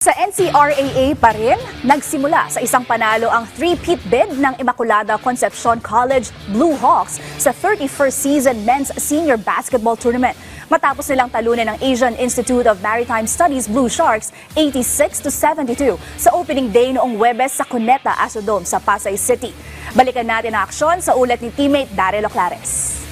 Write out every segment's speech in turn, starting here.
Sa NCRAA pa rin, nagsimula sa isang panalo ang three-peat bid ng Immaculada Concepcion College Blue Hawks sa 31st season men's senior basketball tournament. Matapos nilang talunin ng Asian Institute of Maritime Studies Blue Sharks 86-72 sa opening day noong Huwebes sa Cuneta Astrodome sa Pasay City. Balikan natin ang aksyon sa ulat ni teammate Daryl Oclares.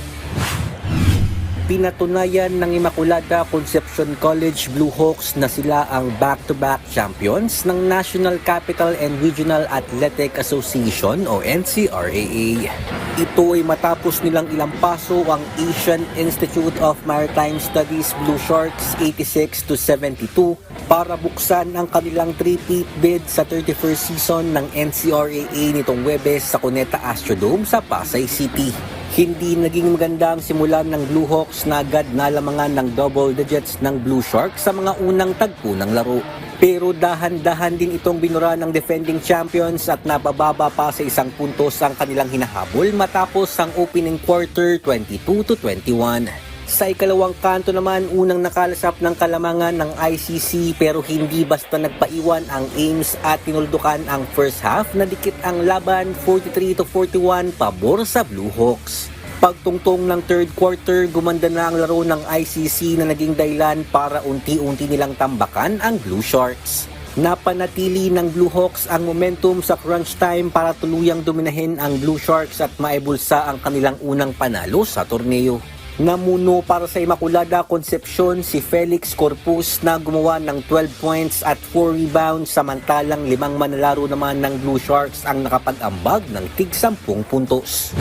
Pinatunayan ng Immaculada Concepcion College Blue Hawks na sila ang back-to-back champions ng National Capital and Regional Athletic Association o NCRAA. Ito ay matapos nilang ilampaso ang Asian Institute of Maritime Studies Blue Sharks 86-72 para buksan ang kanilang three-peat bid sa 31st season ng NCRAA nitong Huwebes sa Cuneta Astrodome sa Pasay City. Hindi naging maganda ang simulan ng Blue Hawks na agad nalamangan ng double digits ng Blue Sharks sa mga unang tagpo ng laro. Pero dahan-dahan din itong binura ng defending champions at napababa pa sa isang puntos ang kanilang hinahabol matapos ang opening quarter 22-21. Sa ikalawang kanto naman, unang nakalasap ng kalamangan ng ICC pero hindi basta nagpaiwan ang Ames at tinuldukan ang first half na dikit ang laban 43-41 pabor sa Blue Hawks. Pagtungtong ng third quarter, gumanda na ang laro ng ICC na naging dahilan para unti-unti nilang tambakan ang Blue Sharks. Napanatili ng Blue Hawks ang momentum sa crunch time para tuluyang dominahin ang Blue Sharks at maibulsa ang kanilang unang panalo sa torneo. Namuno para sa Immaculada Concepcion si Felix Corpus na gumawa ng 12 points at 4 rebounds samantalang 5 manlalaro naman ng Blue Sharks ang nakapag-ambag ng tig-10 puntos.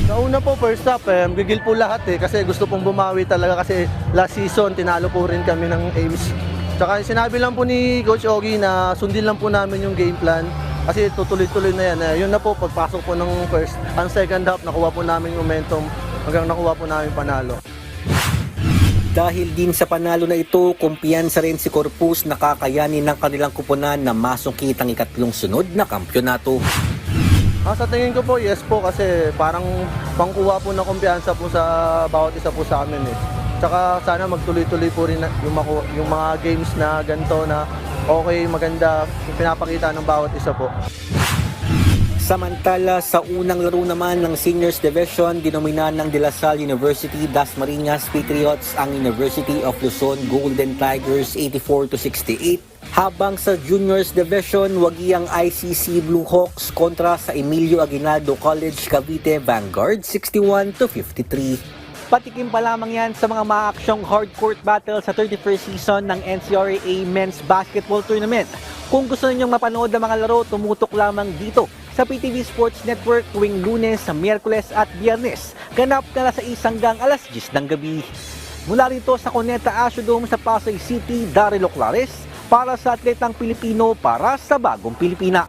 Sa una po, first half, gigil po lahat kasi gusto pong bumawi talaga kasi last season tinalo po rin kami ng Ames. Tsaka sinabi lang po ni Coach Ogie na sundin lang po namin yung game plan kasi tutuloy-tuloy na yan. Yun na po, pagpasok po ng first, ang second half, nakuha po namin momentum hanggang nakuha po namin panalo. Dahil din sa panalo na ito, kumpiyansa rin si Corpus na kakayanin ng kanilang kupunan na masungkit ang ikatlong sunod na kampyonato. Sa tingin ko po, yes po kasi parang pangkuha po ng kumpiyansa po sa bawat isa po sa amin . Tsaka sana magtuloy-tuloy po rin yung mga games na ganito na okay, maganda, pinapakita ng bawat isa po. Samantala, sa unang laro naman ng Seniors Division, dinomina ng De La Salle University Dasmariñas Patriots ang University of Luzon Golden Tigers 84-68. Habang sa Juniors Division, wagi ang ICC Blue Hawks kontra sa Emilio Aguinaldo College Cavite Vanguard 61-53. Patikim pa lamang yan sa mga maaksyong hardcourt battle sa 31st season ng NCRAA Men's Basketball Tournament. Kung gusto ninyong mapanood ang mga laro, tumutok lamang dito sa PTV Sports Network tuwing Lunes, Miyerkules at Biyernes. Ganap na sa hanggang alas 10 ng gabi. Mula rito sa Cuneta Astrodome sa Pasay City, Daryl Oclares para sa Atletang Pilipino para sa Bagong Pilipina.